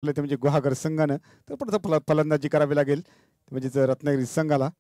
ते म्हणजे गुहागर संघानं तर परत फलंदाजी करावी लागेल म्हणजेच रत्नागिरी संघाला.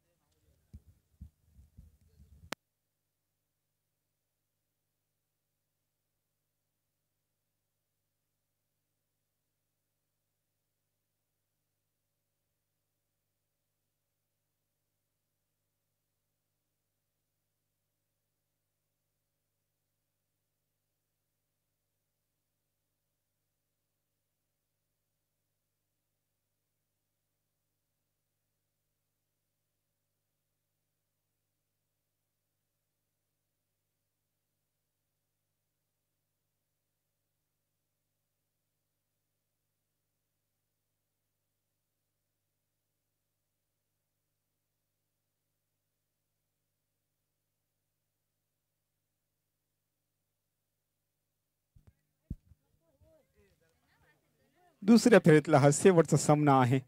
दुसऱ्या फेरीतला हा शेवटचा सामना आहे.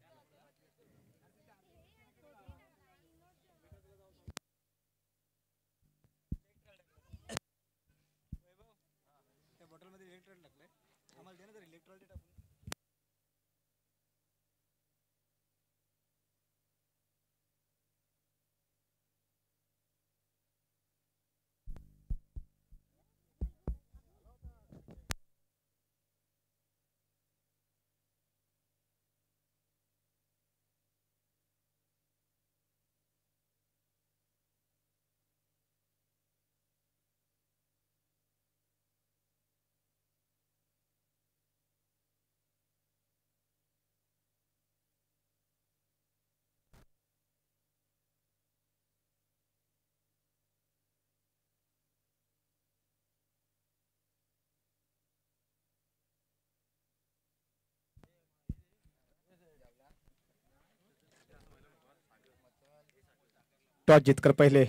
टॉस जीतकर पहले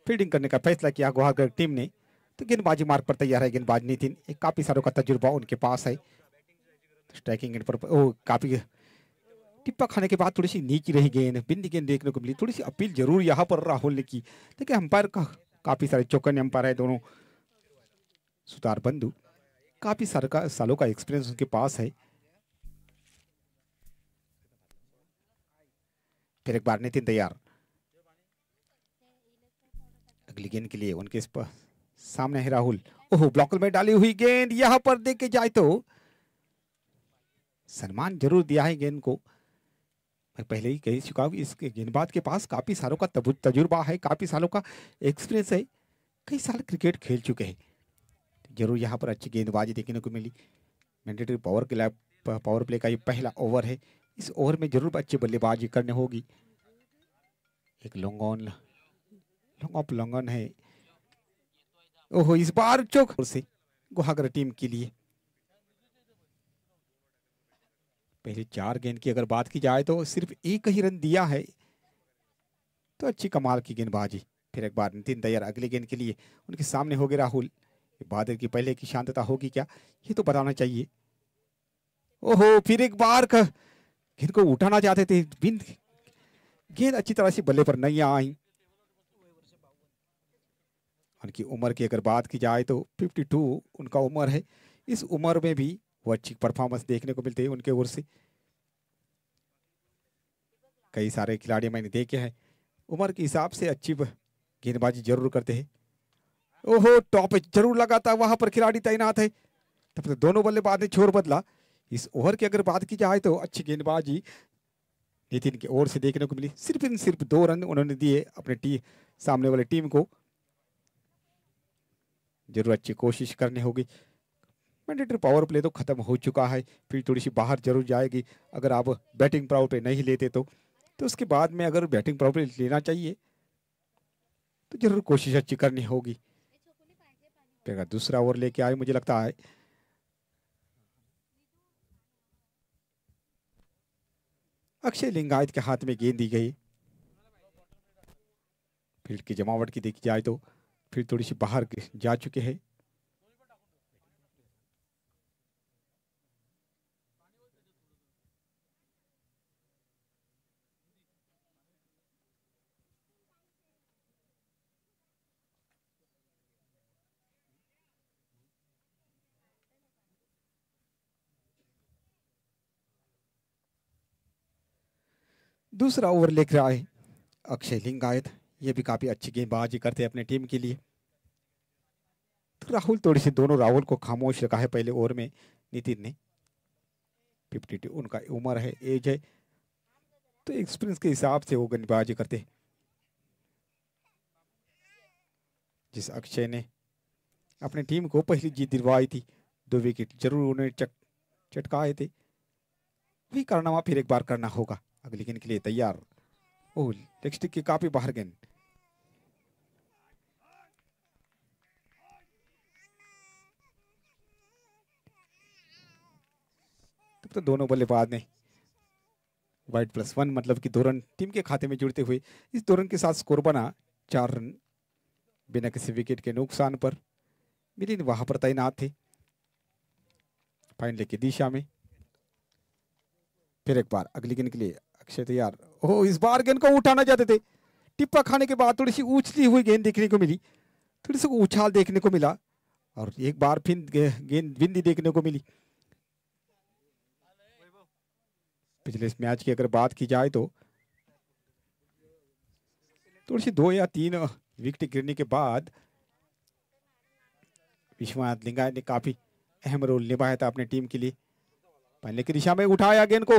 फील्डिंग करने का फैसला किया गुहागर टीम ने, तो गेंदबाजी मार्ग पर तैयार है गेंदबाज नितिन. एक काफी सारों का तजुर्बा उनके पास है. स्ट्राइकिंग एंड पर काफी टिप्पा खाने के बाद थोड़ी सी नीची रही गेंद, बिंदी गेंद देखने को मिली. थोड़ी सी अपील जरूर यहाँ पर राहुल ने की. देखिए अंपायर का काफी सारे चौकन्ने अंपायर है दोनों. सुतार बंधु काफी सालों का एक्सपीरियंस उनके पास है. फिर एक बार नितिन तैयार अगली गेंद के लिए. उनके सामने है राहुल. ओह ब्लॉकर में डाली हुई गेंद यहां पर देखे जाए तो सम्मान जरूर दिया है गेंद को. मैं पहले ही कह चुका हूं इस गेंदबाज के पास काफी सालों का तजुर्बा है, काफी सालों का एक्सपीरियंस है, कई साल क्रिकेट खेल चुके हैं. जरूर यहाँ पर अच्छी गेंदबाजी देखने को मिली. मैंडेटरी पावर प्ले का ये पहला ओवर है. इस ओवर में जरूर अच्छी बल्लेबाजी करनी होगी. एक लॉन्ग ऑफ लॉन्गन है. ओहो इस बार चौक से गुहागर टीम के लिए. पहले 4 गेंद की अगर बात की जाए तो सिर्फ एक ही रन दिया है, तो अच्छी कमाल की गेंदबाजी. फिर एक बार नितिन तैयार अगली गेंद के लिए. उनके सामने हो गए राहुल. बादल की पहले की शांतता होगी क्या, ये तो बताना चाहिए. ओहो फिर एक बार गेंद को उठाना चाहते थे, गेंद अच्छी तरह से बल्ले पर नहीं आई. उनकी उम्र की अगर बात की जाए तो 52 उनका उम्र है. इस उम्र में भी वो अच्छी परफॉर्मेंस देखने को मिलते हैं उनके ओर से. कई सारे खिलाड़ी मैंने देखे हैं उम्र के हिसाब से अच्छी गेंदबाजी जरूर करते हैं. ओहो टॉप जरूर लगा था, वहां पर खिलाड़ी तैनात है. तब तो दोनों बल्लेबाज ने छोर बदला. इस ओवर की अगर बात की जाए तो अच्छी गेंदबाजी नितिन की ओर से देखने को मिली. सिर्फ 2 रन उन्होंने दिए अपने सामने वाले टीम को. जरूर अच्छी कोशिश करनी होगी. मैंडेटरी पावर प्ले तो खत्म हो चुका है, फिर थोड़ी सी बाहर जरूर जाएगी. अगर आप बैटिंग पावर प्ले नहीं लेते तो उसके बाद में अगर बैटिंग पावर प्ले लेना चाहिए तो जरूर कोशिश अच्छी करनी होगी. फिर अगर दूसरा ओवर लेके आए मुझे लगता है अक्षय लिंगायत के हाथ में गेंद दी गई. फील्ड की जमावट की देखी जाए तो फिर थोड़ी सी बाहर जा चुके हैं. दूसरा ओवर लेकर आए अक्षय लिंगायत। ये भी काफी अच्छी गेंदबाजी करते हैं अपने टीम के लिए। तो राहुल थोड़ी सी दोनों राहुल को खामोश रखा है पहले ओवर में नितिन ने। 52 उनका उम्र है, एज है, तो एक्सपीरियंस के हिसाब से वो गेंदबाजी करते हैं। जिस अक्षय ने अपनी टीम को पहली जीत दिलवाई थी, 2 विकेट जरूर उन्हें चटकाए थे, वही कारनामा फिर एक बार करना होगा। अगली गेंद के लिए तैयार। ओह, लेग स्टिक की काफी बाहर गेंद। तब तो दोनों बल्लेबाज ने वाइड +1 मतलब कि 2 रन टीम के खाते में जुड़ते हुए इस 2 रन के साथ स्कोर बना 4 रन बिना किसी विकेट के नुकसान पर। मिलिंद वहां पर तैनात थे फाइनल की दिशा में। फिर एक बार अगली गेंद के लिए अक्षय तैयार। ओह, इस बार गेंद को उठाना चाहते थे, टिप्पा खाने के बाद थोड़ी सी उछली हुई गेंद देखने को मिली, थोड़ी सी उछाल देखने को मिला और एक बार फिर गेंद बिंदी देखने को मिली। पिछले इस मैच की अगर बात की जाए तो थोड़ी सी 2 या 3 विकेट गिरने के बाद विश्वनाथ लिंगायत ने काफी अहम रोल निभाया था अपने टीम के लिए। पहले की दिशा में उठाया गेंद को,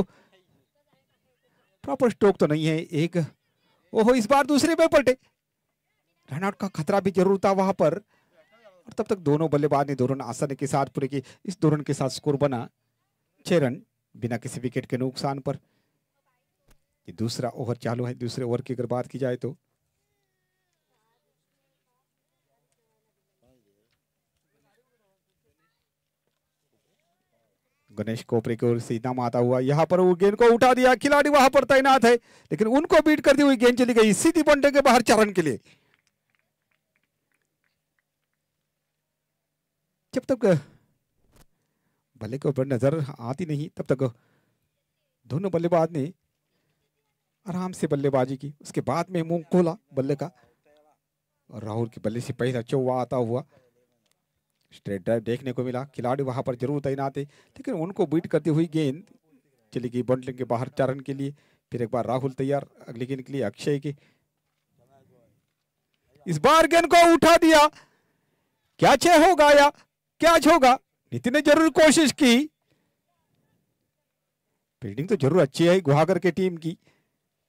प्रॉपर स्ट्रोक तो नहीं है एक। ओहो, इस बार दूसरे पे पलटे, रनआउट का खतरा भी जरूर था वहां पर। और तब तक दोनों बल्लेबाज ने 2 रन आसानी के साथ पूरे किए। इस 2 रन के साथ स्कोर बना 6 रन बिना किसी विकेट के नुकसान पर। ये दूसरा ओवर चालू है। दूसरे ओवर की अगर बात की जाए तो गणेश कोपरे की ओर से नाम आता हुआ, यहां पर वो गेंद को उठा दिया, खिलाड़ी वहां पर तैनात है लेकिन उनको बीट करती हुई गेंद चली गई सीधी बंटे के बाहर 4 रन के लिए। जब तक बल्ले के ऊपर नजर आती नहीं तब तक दोनों बल्लेबाज ने आराम से बल्लेबाजी की। उसके बाद में मुंह खोला बल्ले का और राहुल के बल्ले से पहला चौवा आता हुआ स्ट्रेट ड्राइव देखने को मिला। खिलाड़ी वहां पर जरूर तैनात है लेकिन उनको बीट करती हुई गेंद चली गई बंटलिंग के बाहर 4 रन के लिए। फिर एक बार राहुल तैयार अगली गेंद के लिए अक्षय के। इस बार गेंद को उठा दिया, क्या 6 होगा या क्या होगा? नितिन ने जरूर कोशिश की, फील्डिंग तो जरूर अच्छी है गुहागर के टीम की।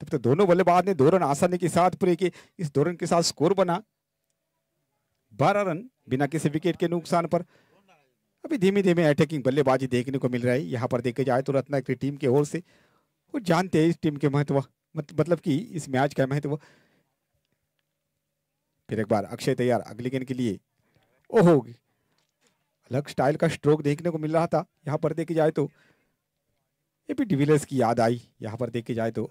तब तो दोनों बल्लेबाज ने 2 रन आसानी के साथ पूरे किए। इस 2 रन के साथ स्कोर बना 12 रन बिना किसी विकेट के नुकसान पर। अभी धीमे धीमे अटैकिंग बल्लेबाजी देखने को मिल रहा है यहाँ पर। देखे जाए तो रत्ना की टीम की ओर से वो जानते हैं इस टीम के महत्व, मतलब कि इस मैच का महत्व। फिर एक बार अक्षय तैयार अगली गेंद के लिए। ओहो, अलग स्टाइल का स्ट्रोक देखने को मिल रहा था यहाँ पर। देखे जाए तो एपी डिविलियर्स की याद आई यहाँ पर। देखे जाए तो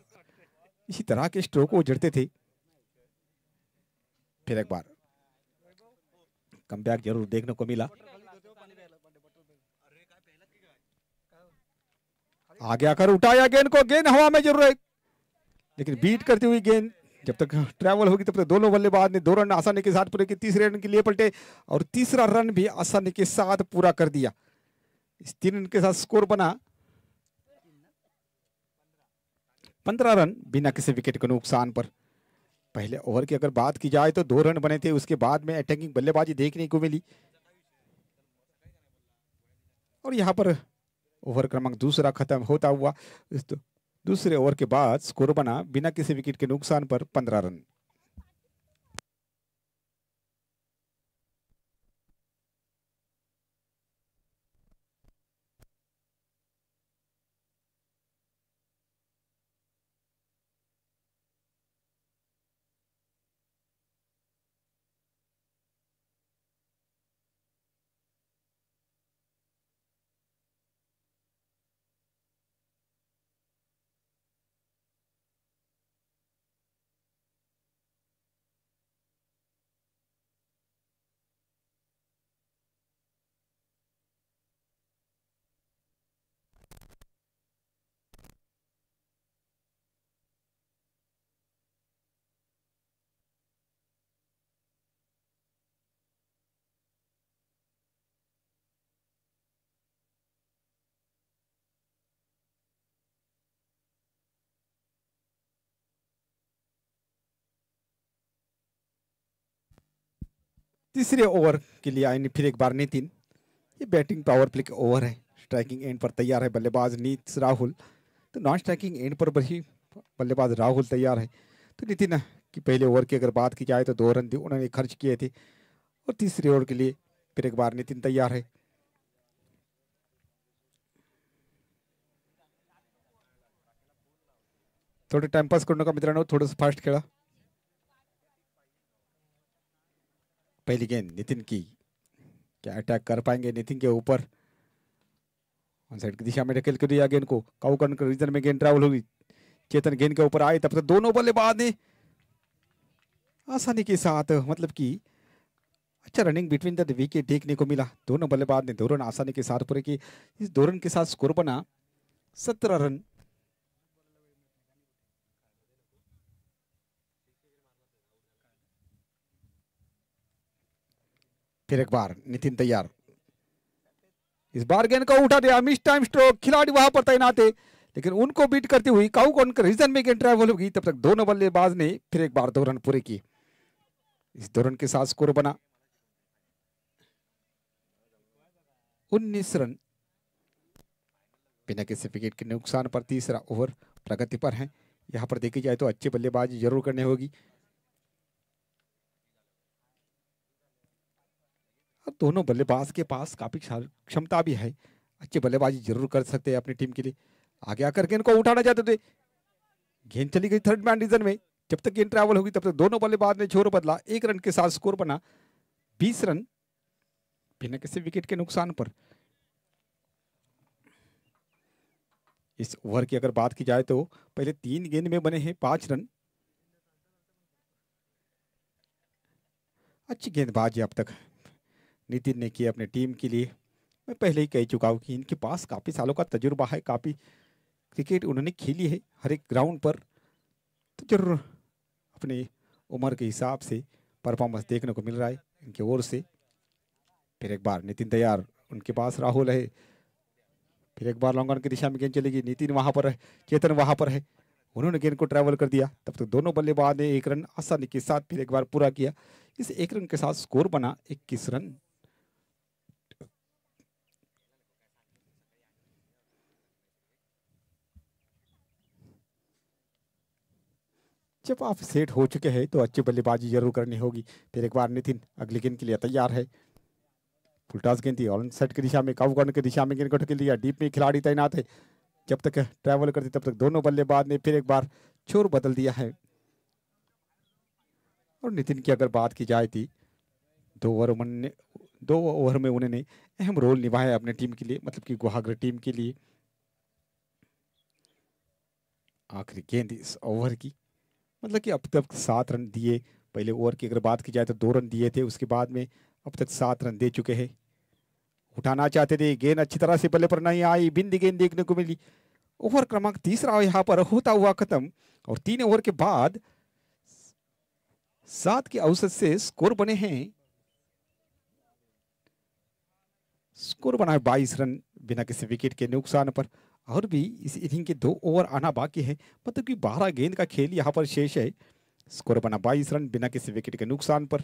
इसी तरह के स्ट्रोक वो जड़ते थे। फिर एक बार कमबैक जरूर देखने को मिला। आगे आकर उठाया गेंद को, गेंद हवा में जरूर है लेकिन बीट करती हुई गेंद जब तक ट्रैवल होगी तब तक दोनों बल्लेबाज ने 2 रन आसानी के साथ पूरे किए। तीसरे रन के लिए पलटे और तीसरा रन भी आसानी के साथ पूरा कर दिया। इस 3 रन के साथ स्कोर बना 15 रन बिना किसी विकेट के नुकसान पर। पहले ओवर की अगर बात की जाए तो 2 रन बने थे, उसके बाद में अटैकिंग बल्लेबाजी देखने को मिली। और यहाँ पर ओवर क्रमांक दूसरा खत्म होता हुआ दूसरे ओवर के बाद स्कोर बना बिना किसी विकेट के नुकसान पर 15 रन। तीसरे ओवर के लिए आए फिर एक बार नितिन। ये बैटिंग पावर प्ले का ओवर है। स्ट्राइकिंग एंड पर तैयार है बल्लेबाज नीत राहुल। तो नॉन स्ट्राइकिंग एंड पर भी बल्लेबाज राहुल तैयार है। तो नितिन की पहले ओवर की अगर बात की जाए तो 2 रन उन्होंने खर्च किए थे और तीसरे ओवर के लिए फिर एक बार नितिन तैयार है। थोडे टाइमपास करू नका मित्रांनो, थोडंसं फास्ट खेळा। पहली गेंद नितिन की, क्या अटैक कर पाएंगे नितिन के ऊपर। ऑन साइड की दिशा में ढकेल कर दिया गेंद को, काउकन के रीजन में गेंद ट्रैवल होगी। चेतन गेंद के ऊपर आए तब तक दोनों बल्लेबाज ने आसानी के साथ मतलब कि अच्छा रनिंग बिटवीन द विकेट देखने को मिला। दोनों बल्लेबाज ने 2 रन आसानी के साथ पूरे किए। इस 2 रन के साथ स्कोर बना 17 रन। फिर एक बार नितिन तैयार, इस बार गेंद को उठा दिया, मिस टाइम स्ट्रोक। खिलाड़ी वहां पर तैनात है लेकिन उनको बीट करती हुई काउकन के रीजन में गेंद ट्रैवल होगी। तब तक दोनों बल्लेबाज ने फिर एक बार 2 रन पूरे किए। इस 2 रन के साथ स्कोर बना 19 रन। बिना किसी विकेट के नुकसान पर तीसरा ओवर प्रगति पर है। यहां पर देखी जाए तो अच्छी बल्लेबाजी जरूर करनी होगी। दोनों बल्लेबाज के पास काफी क्षमता भी है, अच्छी बल्लेबाजी जरूर कर सकते हैं अपनी टीम के लिए। आगे आकर गेंद को उठाना चाहते थे, गेंद चली गई थर्ड मैन रीजन में। जब तक गेंद ट्रैवल होगी तब तक दोनों बल्लेबाज ने छोर बदला। 1 रन के साथ स्कोर बना 20 रन बिना किसी विकेट के नुकसान पर। इस ओवर की अगर बात की जाए तो पहले 3 गेंद में बने हैं 5 रन। अच्छी गेंदबाजी अब तक नितिन ने की अपने टीम के लिए। मैं पहले ही कह चुका हूं कि इनके पास काफी सालों का तजुर्बा है, काफी क्रिकेट उन्होंने खेली है हर एक ग्राउंड पर। तो जरूर अपनी उम्र के हिसाब से परफॉर्मेंस देखने को मिल रहा है इनकी ओर से। फिर एक बार नितिन तैयार, उनके पास राहुल है। फिर एक बार लॉन्ग ऑन की दिशा में गेंद चलेगी, नितिन वहां पर है, चेतन वहां पर है। उन्होंने गेंद को ट्रैवल कर दिया। तब तक दोनों बल्लेबाज ने 1 रन आसानी के साथ फिर एक बार पूरा किया। इस 1 रन के साथ स्कोर बना 21 रन। जब आप सेट हो चुके हैं तो अच्छी बल्लेबाजी जरूर करनी होगी। फिर एक बार नितिन अगली गेंद के लिए तैयार है। फुलटॉस गेंद थी, ऑन साइड की दिशा में, काउ कॉर्नर की दिशा में गेंद को ढकेल दिया। डीप में खिलाड़ी तैनात है। जब तक ट्रैवल करती तब तक दोनों बल्लेबाज ने फिर एक बार छोर बदल दिया है। और नितिन की अगर बात की जाए थी 2 ओवर में उन्होंने अहम रोल निभाया अपने टीम के लिए, मतलब कि गुवाहागर टीम के लिए। आखिरी गेंद इस ओवर की, मतलब कि अब तक 7 रन दिए। पहले ओवर की अगर बात की जाए तो 2 रन दिए थे, उसके बाद में अब तक 7 रन दे चुके हैं। उठाना चाहते थे, गेंद अच्छी तरह से बल्ले पर नहीं आई, बिंदी गेंद देखने को मिली। ओवर क्रमांक तीसरा यहाँ पर होता हुआ खत्म। और 3 ओवर के बाद 7 के औसत से स्कोर बने हैं, स्कोर बना है 22 रन बिना किसी विकेट के नुकसान पर। और भी इस इनिंग के 2 ओवर आना बाकी है, मतलब कि 12 गेंद का खेल यहाँ पर शेष है। स्कोर बना 22 रन बिना किसी विकेट के नुकसान पर।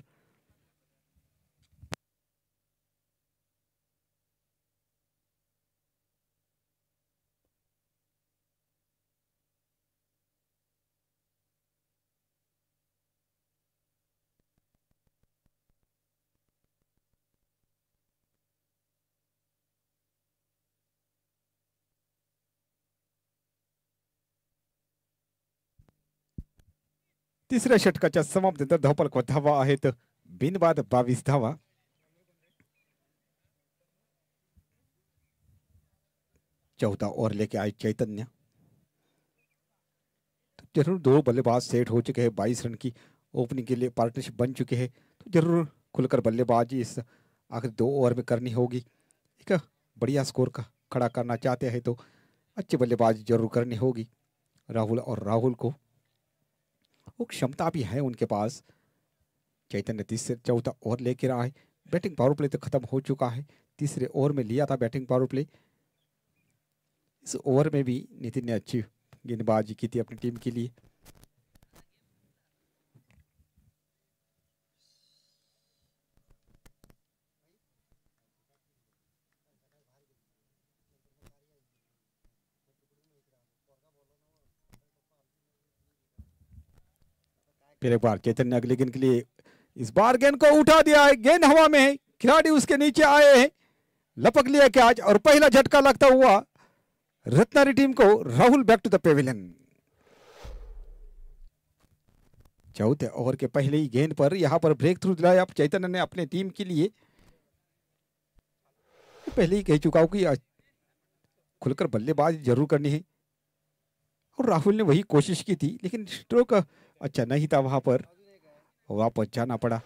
तिसऱ्या षटकाच्या समाप्तीनंतर धावफलक धावा आहेत बिनबाद 22 धावा। चौथा ओवर लेके आए चैतन्य। तो जरूर 2 बल्लेबाज सेट हो चुके हैं, 22 रन की ओपनिंग के लिए पार्टनरशिप बन चुके हैं। तो जरूर खुलकर बल्लेबाजी इस आखिरी 2 ओवर में करनी होगी। एक बढ़िया स्कोर का खड़ा करना चाहते हैं तो अच्छी बल्लेबाजी जरूर करनी होगी। राहुल को वो क्षमता भी है उनके पास। चैतन्य तीसरे चौथा ओवर लेकर आए। बैटिंग पावर प्ले तो खत्म हो चुका है, तीसरे ओवर में लिया था बैटिंग पावर प्ले। इस ओवर में भी नितिन ने अच्छी गेंदबाजी की थी अपनी टीम के लिए। फिर एक बार चैतन्य ने अगले गेंद के लिए इस बार गेंद को उठा दिया है, गेंद हवा में है, खिलाड़ी उसके नीचे आए हैं, लपक लिया कैच और पहला झटका लगता हुआ रत्नागिरी टीम को। Rahul back to the pavilion. चौथे ओवर के पहले ही गेंद पर यहां पर ब्रेक थ्रू दिलाया चैतन्य ने अपने टीम के लिए। पहले ही कह चुका हूं कि खुलकर बल्लेबाजी जरूर करनी है और राहुल ने वही कोशिश की थी, लेकिन स्ट्रोक अच्छा नहीं था, वहां पर वापस जाना पड़ा।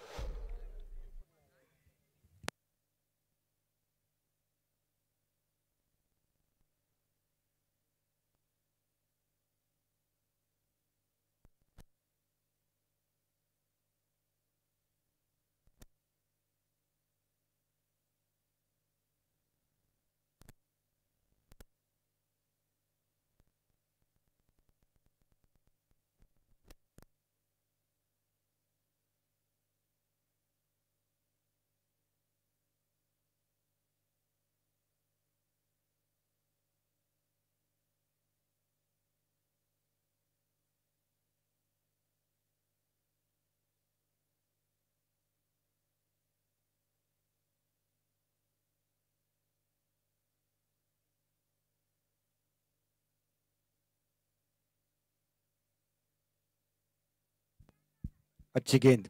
अच्छी गेंद।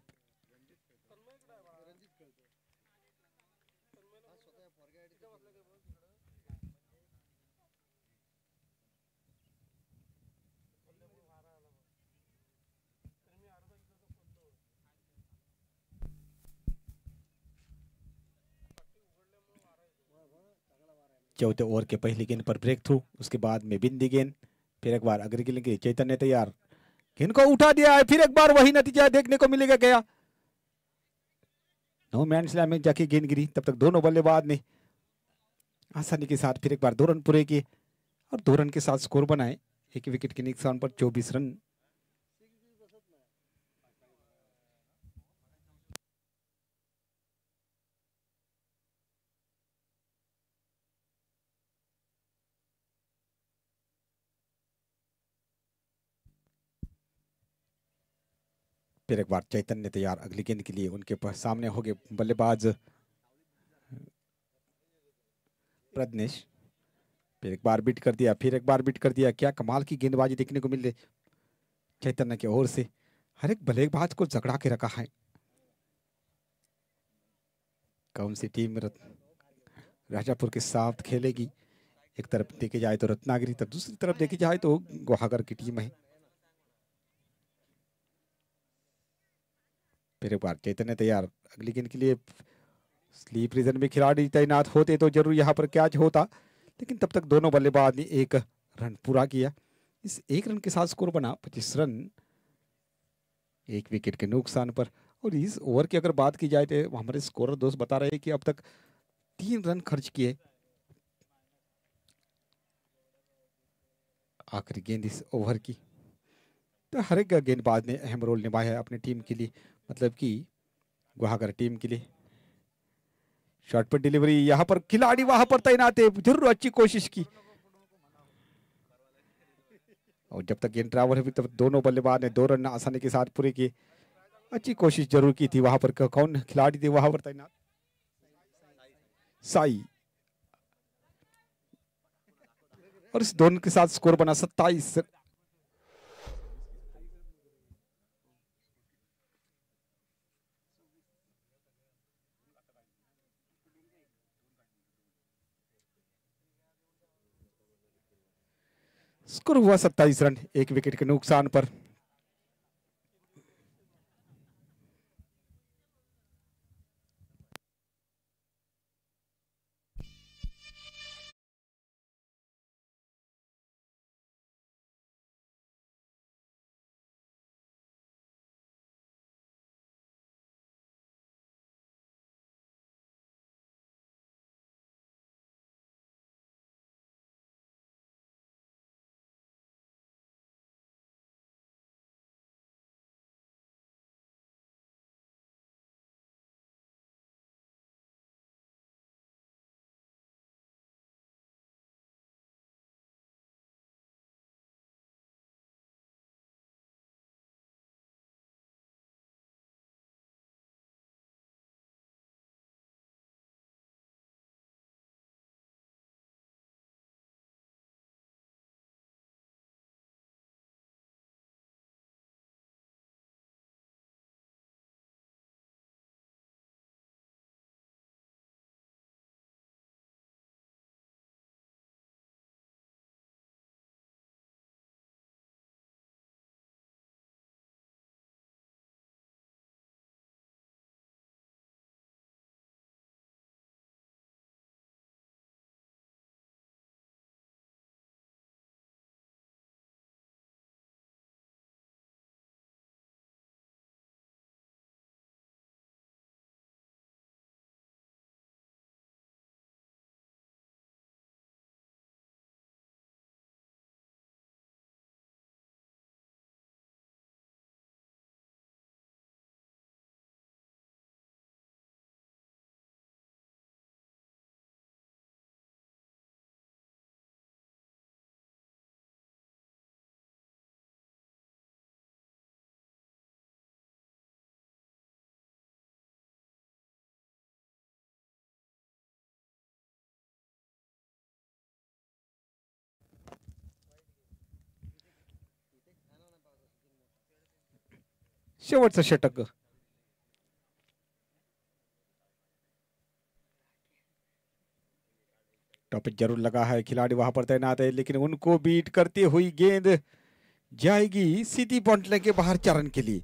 चौथे ओवर के पहली गेंद पर ब्रेक थ्रू, उसके बाद में बिंदी गेंद। फिर एक बार अग्र गेंद के लिए चैतन्य तैयार, गेंद को उठा दिया है, फिर एक बार वही नतीजा देखने को मिलेगा क्या। नो मैन स्लैम में जाके गेंद गिरी, तब तक दोनों बल्लेबाज ने आसानी के साथ फिर एक बार 2 रन पूरे किए और 2 रन के साथ स्कोर बनाए। एक विकेट के नुकसान पर 24 रन। फिर एक बार चैतन्य तैयार अगली गेंद के लिए, उनके सामने हो गए बल्लेबाज प्रज्ञेश। फिर एक बार बीट कर दिया, फिर एक बार बीट कर दिया। क्या कमाल की गेंदबाजी देखने को मिल रही चैतन्य की ओर से, हर एक बल्लेबाज को जकड़ा के रखा है। कौन सी टीम राजापुर के साथ खेलेगी? एक तरफ देखी जाए तो रत्नागिरी, तो दूसरी तरफ देखी जाए तो गुहागर की टीम है। फिर एक बार चैतन्य तैयार अगली गेंद के लिए, स्लीप रीजन में खिलाड़ी तैनात होते तो जरूर यहाँ पर कैच होता, लेकिन तब तक दोनों बल्लेबाज ने 1 रन पूरा किया। इस 1 रन के साथ स्कोर बना 25 रन, 1 विकेट के नुकसान पर। और इस ओवर की अगर बात की जाए तो हमारे स्कोरर दोस्त बता रहे हैं कि अब तक 3 रन खर्च किए। आखिरी गेंद इस ओवर की, तो हर एक गेंदबाज ने अहम रोल निभाया है अपनी टीम के लिए, मतलब कि गुहागर टीम के लिए। शॉट पर डिलीवरी, यहाँ पर खिलाड़ी वहां पर तैनात है, जरूर अच्छी कोशिश की। और जब तक गेंद ट्रैवल हुई तब दोनों बल्लेबाज ने 2 रन आसानी के साथ पूरे किए। अच्छी कोशिश जरूर की थी। वहां पर कौन खिलाड़ी थे वहां पर तैनात? साई। और इस दोनों के साथ स्कोर बना 27। स्कोर हुआ 27 रन, 1 विकेट के नुकसान पर। शेवटचं षटक. टॉपिक जरूर लगा है, खिलाड़ी वहां पर तैनात है, लेकिन उनको बीट करती हुई गेंद जाएगी सीधी पॉइंट के बाहर चरण के लिए।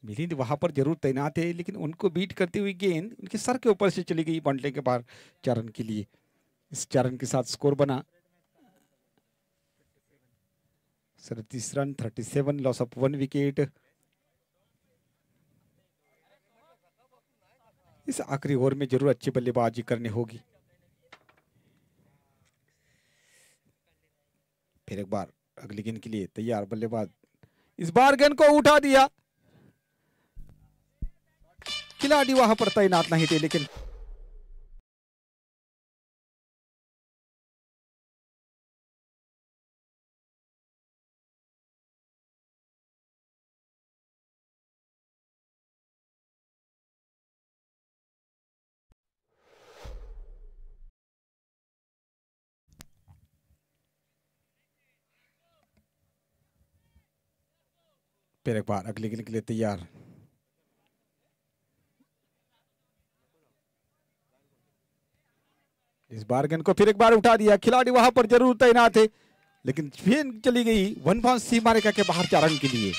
मिलिंद वहां पर जरूर तैनात है, लेकिन उनको बीट करती हुई गेंद उनके सर के ऊपर से चली गई पॉइंट के बाहर चरण के लिए। इस चरण के साथ स्कोर बना 37 रन, 37, लॉस ऑफ 1 विकेट। इस आखिरी ओवर में जरूर अच्छी बल्लेबाजी करनी होगी। फिर एक बार अगली गेंद के लिए तैयार बल्लेबाज, इस बार गेंद को उठा दिया। खिलाड़ी वहां पर तैनात नहीं थे, लेकिन फिर एक बार अगली गेंद के लिए तैयार। इस बार गेंद को फिर एक बार उठा दिया। खिलाड़ी वहां पर जरूर तैनात थे, लेकिन फिर चली गई 1 बाउंस सीमा रेखा के बाहर चरण के लिए।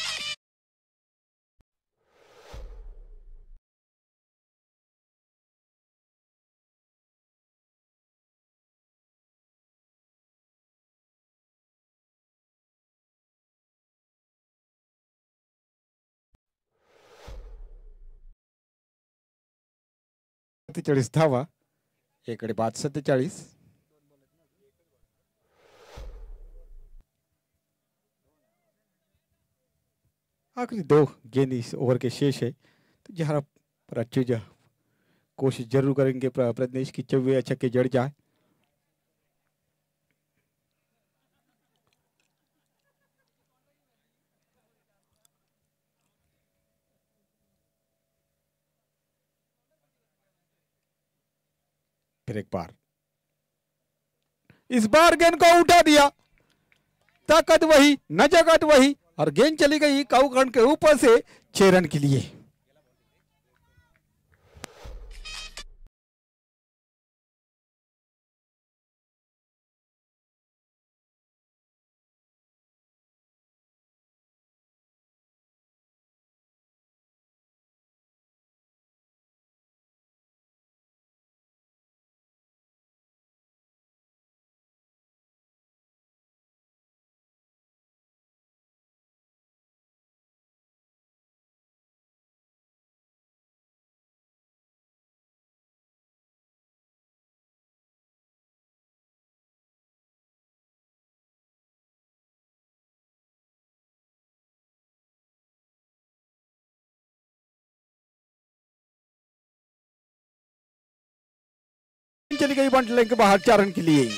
सत्तेचाळीस धावा, एकडे बाद 47। आखिरी 2 गेंद इस ओवर के शेष है, तो जहां पर अच्छी कोशिश जरूर करेंगे प्रदेश की 24 छक्के जड़ जाए। फिर एक बार, इस बार गेंद को उठा दिया। ताकत वही, नजाकत वही, और गेंद चली गई काउकंड के ऊपर से 6 रन के लिए। चली गई बंटले के बाहर चरण के लिए।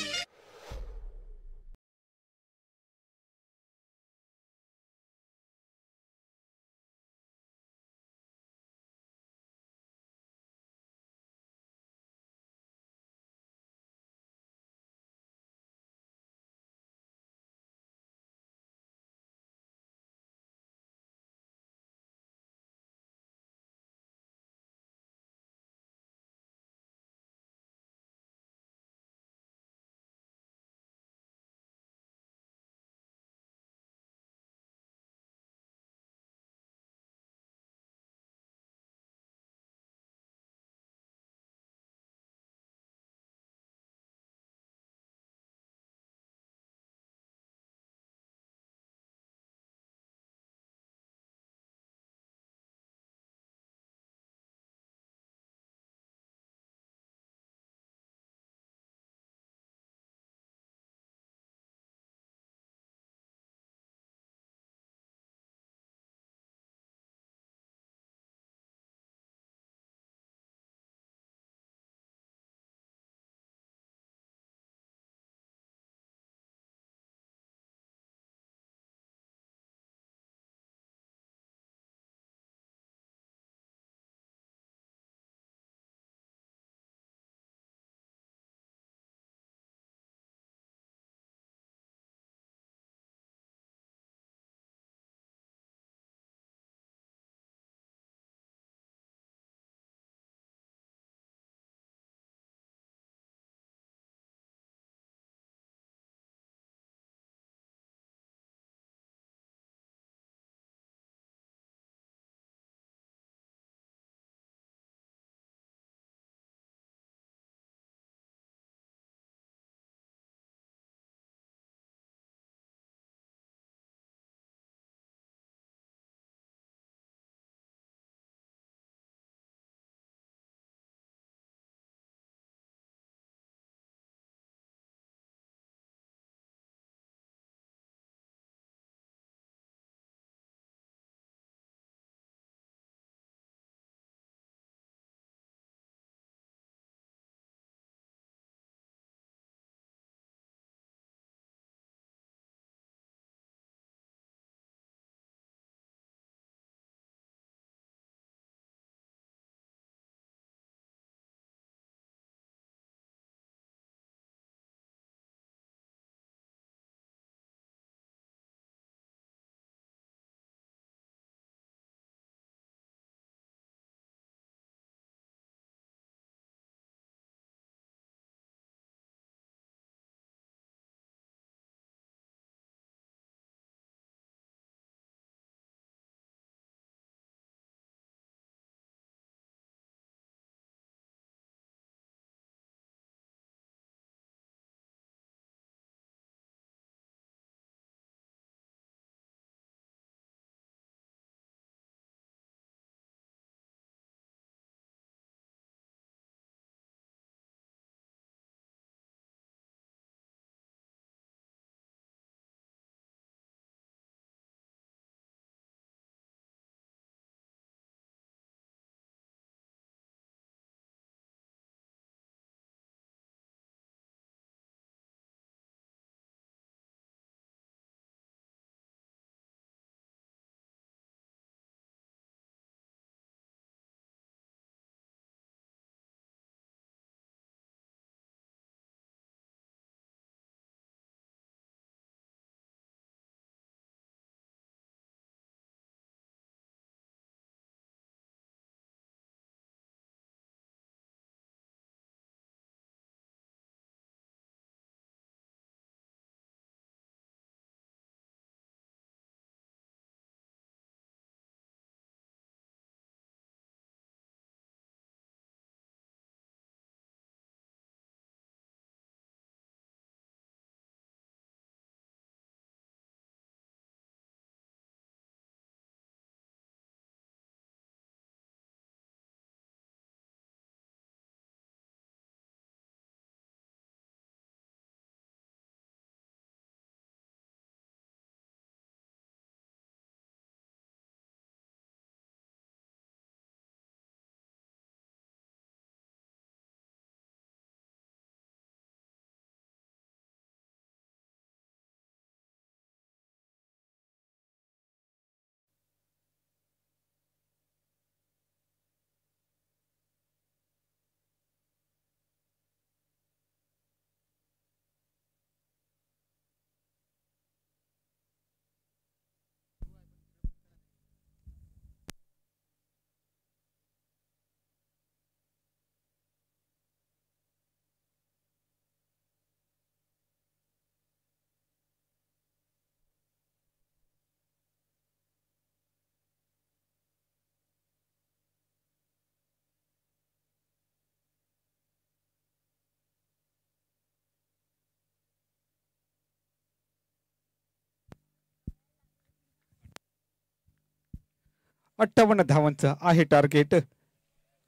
58 धावांचं आहे टार्गेट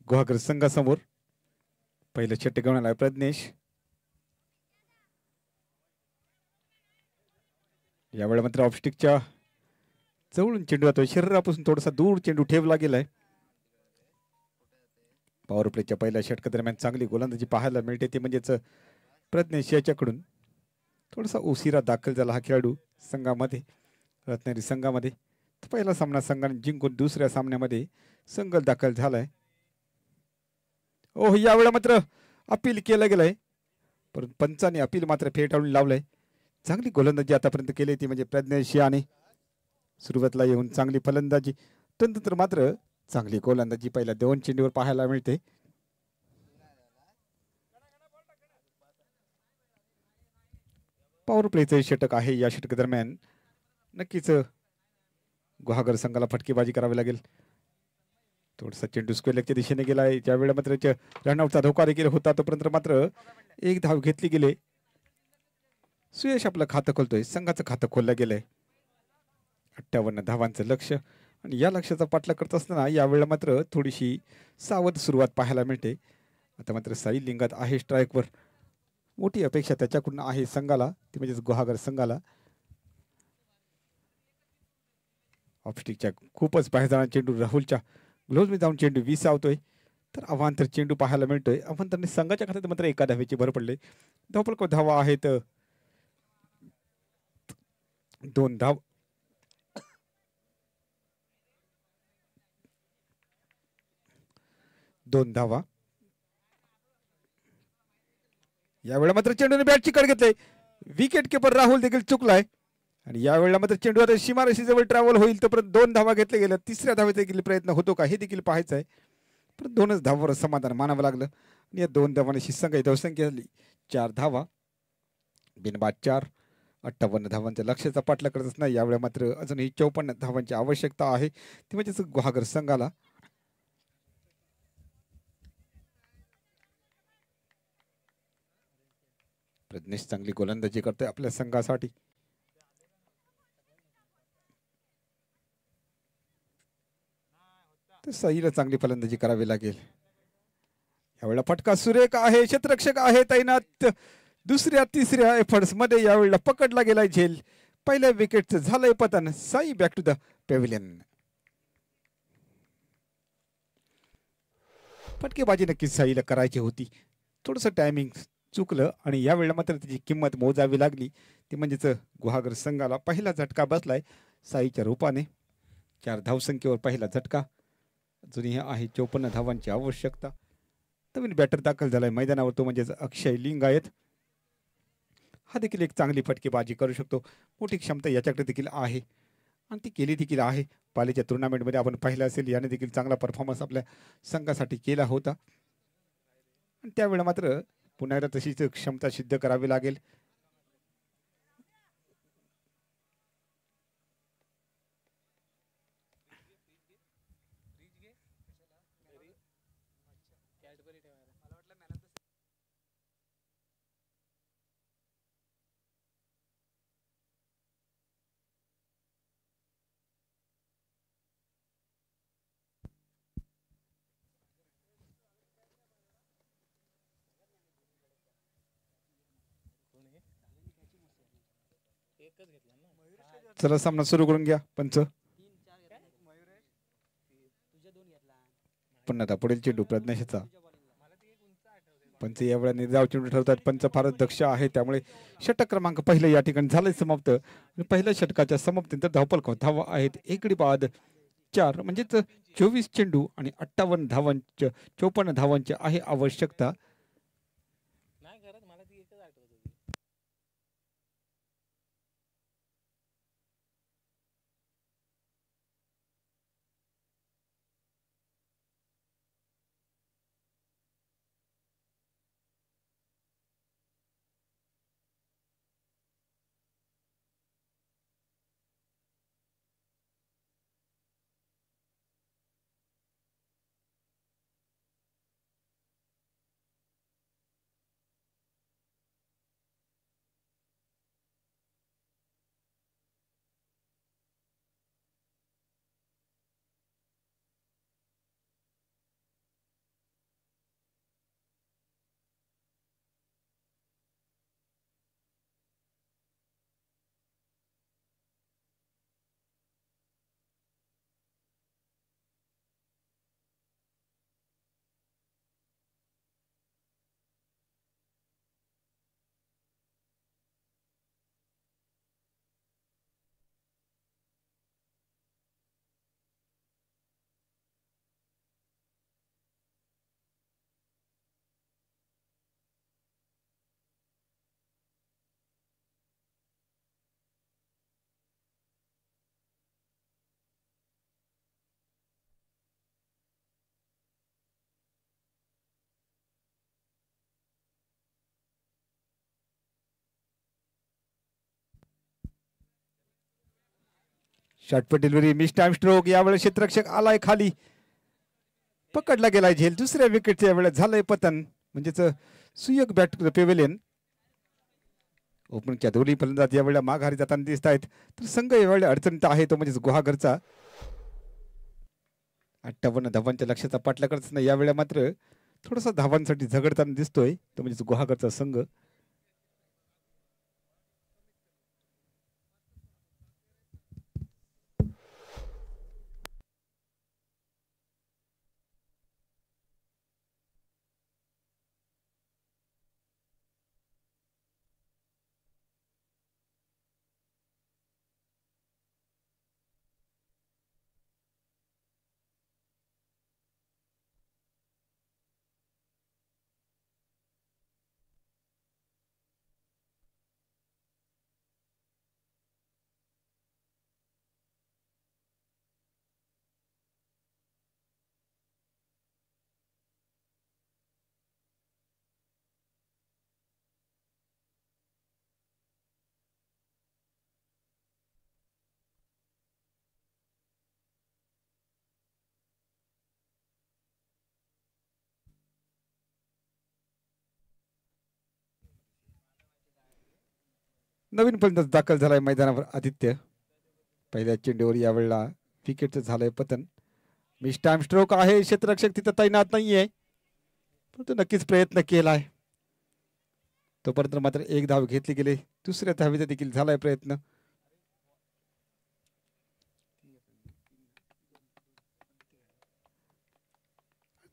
गुहागर संघासमोर. पहिलं षटक घेऊन आलाय प्रज्ञेश. यावेळेला मात्र ऑफस्टिकच्या जवळून चेंडू जातोय, शरीरापासून थोडासा दूर चेंडू ठेवला गेलाय. पॉवर प्लेच्या पहिल्या षटकादरम्यान चांगली गोलंदाजी पाहायला मिळते, ते म्हणजेच प्रज्ञेश याच्याकडून थोडासा उशिरा दाखल झाला हा खेळाडू संघामध्ये, रत्नागिरी संघामध्ये. पहिला सामना संघाने जिंकून दुसऱ्या सामन्यामध्ये संघ दाखल झालाय. ओह, यावेळेला मात्र अपील केलं गेलंय, परंतु पंचाने अपील मात्र फेटाळून लावलंय. चांगली गोलंदाजी आतापर्यंत केली ती म्हणजे प्रज्ञेश याने. सुरुवातीला येऊन चांगली फलंदाजी, तंत्र मात्र चांगली गोलंदाजी पहिल्या 2 चेंडूवर पाहायला मिळते. पॉवर प्लेचं षटक आहे. या षटक दरम्यान नक्कीच गुहागर संघाला फटकेबाजी करावी लागेल. थोडासा चेंडू स्क्वेअर लेगच्या दिशेने गेलाय. ज्यावेळेला मात्र रनआउटचा धोका देखील होता, तोपर्यंत मात्र 1 धाव घेतली गेले. सुयश आपलं खातं खोलतोय, संघाचं खातं खोललं गेलंय. 58 धावांचं लक्ष, आणि या लक्ष्याचा पाठलाग करत असताना यावेळेला मात्र थोडीशी सावध सुरुवात पाहायला मिळते. आता मात्र साई लिंगात आहे स्ट्राईकवर. मोठी अपेक्षा त्याच्याकडून आहे संघाला, ती म्हणजे गुहागर संघाला. ऑफस्टिकच्या खूपच बाहेर जाणारा चेंडू राहुलच्या ग्लोव्हजमध्ये जाऊन चेंडू विसावतोय, तर अवांतर चेंडू पाहायला मिळतोय. अवांतरने संघाच्या खात्यात मात्र एका धावेची भर पडले. धावपळ धावा आहेत 2 धाव. धावा. यावेळेला मात्र चेंडूने बॅटची कड घेतले. विकेट किपर राहुल देखील चुकलाय, आणि यावेळेला मात्र चेंडू आता सीमारेषेजवळ ट्रॅव्हल होईल, तोपर्यंत 2 धावा घेतले गेल्या. तिसऱ्या धावेचा देखील प्रयत्न होतो का हे देखील पाहायचं आहे, पण 2च धावावर समाधान मानावं लागलं. आणि या 2 धावांची संघ धावसंख्या झाली 4 धावा. बिनबाद 4. 58 धावांच्या लक्ष्याचा पाठलाग करतच नाही. यावेळेला मात्र अजूनही 54 धावांची आवश्यकता आहे, ती म्हणजेच गुहागर संघाला. प्रज्ञेश चांगली गोलंदाजी करतोय आपल्या संघासाठी. तर साईला चांगली फलंदाजी करावी लागेल. यावेळेला फटका सुरेख आहे, क्षेत्ररक्षक आहे तैनात. दुसऱ्या तिसऱ्या एफर्ट्स मध्ये यावेळेला पकडला गेलाय झेल. पहिल्या विकेटचं झालंय पतन. Sai back to the pavilion. फटकेबाजी नक्कीच साईला करायची होती, थोडंसं टायमिंग चुकलं, आणि यावेळेला मात्र त्याची किंमत मोजावी लागली, ती म्हणजेच गुहागर संघाला पहिला झटका बसलाय साईच्या रूपाने. 4 धावसंख्येवर पहिला झटका. अजूनही आहे 54 धावांची आवश्यकता. नवीन बॅटर दाखल झालाय मैदानावर, तो म्हणजेच अक्षय लिंगायत. हा देखील एक चांगली फटकेबाजी करू शकतो. मोठी क्षमता याच्याकडे देखील आहे, आणि ती केली देखील आहे. पालीच्या टुर्नामेंटमध्ये आपण पाहिलं असेल, याने देखील चांगला परफॉर्मन्स आपल्या संघासाठी केला होता, आणि त्यावेळेला मात्र पुन्हा एकदा तशीच क्षमता सिद्ध करावी लागेल. चला सामना सुरू करून घ्या पंच. पुन्हा आता पुढील चेंडू प्रज्ञेशचा. पंच यावेळेला निर्धाव चेंडू ठरवतात. पंच फारच दक्ष आहे, त्यामुळे षटक क्रमांक पहिलं या ठिकाणी झालंय समाप्त. पहिल्या षटकाच्या समाप्तीनंतर धावपळ धावा आहेत 1 बाद 4, म्हणजेच 24 चेंडू आणि 58 धावांच्या 54 धावांची आहे आवश्यकता. शॉर्टपट डिलिव्हरी मिस टाइम स्ट्रोक. यावेळेस क्षेत्ररक्षक आलाय खाली, पकडला गेलाय झेल. दुसऱ्या विकेटच्या यावेळेस झालंय पतन, म्हणजेच सुयोग बॅट पेव्हिलियन. ओपनच्या दोन्ही फलंदाज यावेळेला माघारी जाताना दिसत आहेत. तर संघ यावेळी अडचणीत आहे तो म्हणजेच गुहागरचा. 58 धावांच्या लक्ष्याचा पाठला करत नाही. यावेळेला मात्र थोडासा धावांसाठी झगडताना दिसतोय तो म्हणजेच गुहागरचा संघ. नवीन फलंदाज दाखल झालाय मैदानावर आदित्य. पहिल्या चेंडूवर यावेळेला विकेटचं झालंय पतन. मिस टाइम स्ट्रोक आहे. क्षेत्ररक्षक तिथं तैनात नाहीये, परंतु नक्कीच प्रयत्न केलाय. तोपर्यंत मात्र एक धाव घेतली गेली. दुसऱ्या धावेचा देखील झालाय प्रयत्न.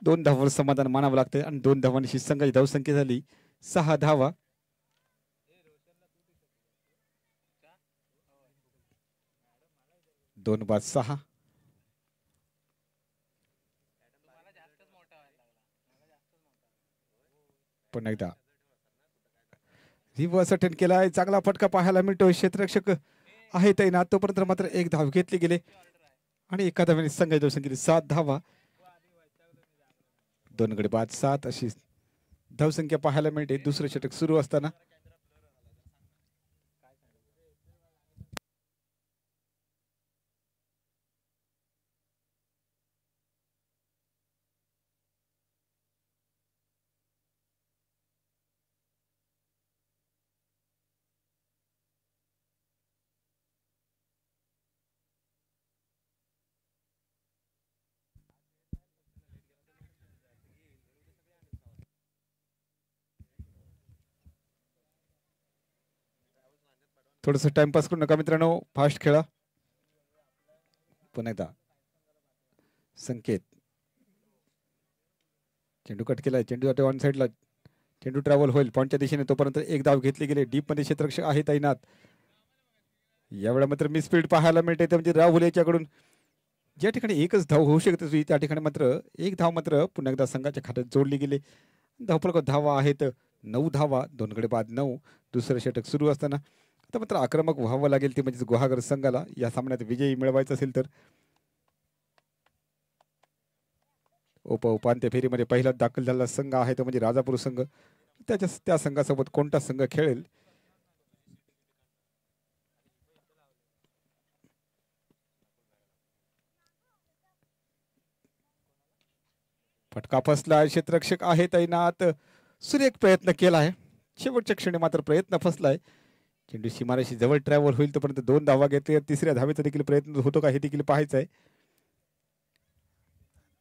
दोन धावांवर समाधान मानावं लागतंय आणि 2 धावांची संघाची धावसंख्या झाली 6 धावा. दोन बाद 6. पण एकदा रिव्हर्स अटेंड केलाय. चांगला फटका पाहायला मिळतोय. क्षेत्ररक्षक आहे तैनात. तोपर्यंत मात्र एक धाव घेतली गेले आणि एका धावेने संघाची धावसंख्या 7 धावा. 2 गडी बाद 7 अशी धावसंख्या पाहायला मिळते दुसरं षटक सुरू असताना. थोडस टाइमपास करू नका मित्रांनो, फास्ट खेळा. पुन्हा एकदा संकेत. चेंडू कट केलाय. चेंडू ऑन साईडला. चेंडू ट्रॅव्हल होईल पॉईंटच्या दिशेने. तोपर्यंत एक धाव घेतली गेली. डीप मध्ये क्षेत्ररक्षक आहे तैनात. यावेळेला मात्र मिसफील्ड पाहायला मिळते ते म्हणजे राहुल याच्याकडून. ज्या ठिकाणी एकच धाव होऊ शकत होती त्या ठिकाणी मात्र एक धाव मात्र पुन्हा एकदा संघाच्या खात्यात जोडली गेली. धावफलक धावा आहेत 9 धावा. 2 गडी बाद 9. दुसरं षटक सुरू असताना आता मात्र आक्रमक व्हावं लागेल ते म्हणजे गुहागर संघाला या सामन्यात विजयी मिळवायचा असेल तर. उपांत्य फेरीमध्ये पहिला दाखल झालेला संघ आहे तो म्हणजे राजापूर संघ. त्या संघासोबत कोणता संघ खेळेल फटका फसला. क्षेत्ररक्षक आहे तैनात. सुरेख प्रयत्न केला आहे. शेवटच्या क्षणी मात्र प्रयत्न फसलाय. चेंडू सीमारेषी जवळ ट्रॅव्हल होईल तोपर्यंत 2 धावा घेतले. तिसऱ्या धावेचा देखील प्रयत्न होतो का हे देखील पाहायचं आहे.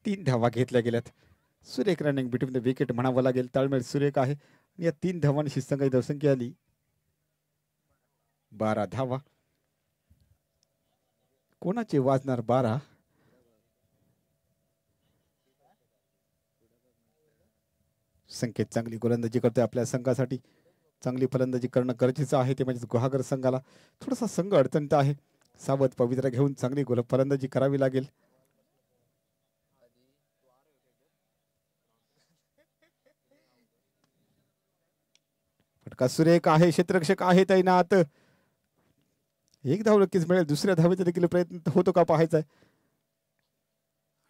3 धावा घेतल्या गेल्यात. सुरेख रनिंग बिटवीन द विकेट म्हणावं लागेल. ताळमेळ सुरेख आहे. या 3 धावांची संघाची धावसंख्या आली 12 धावा. कोणाचे वाजणार 12? संकेत चांगली गोलंदाजी करतोय आपल्या संघासाठी. चांगली फलंदाजी करणं गरजेचं आहे ते म्हणजे गुहागर संघाला. थोडासा संघ अडचणीत आहे. सावध पवित्रा घेऊन चांगली फलंदाजी करावी लागेल. फटका सुरेख आहे. क्षेत्ररक्षक आहे तैनात. एक धाव नक्कीच मिळेल. दुसऱ्या धावेचा देखील प्रयत्न होतो का पाहायचा आहे.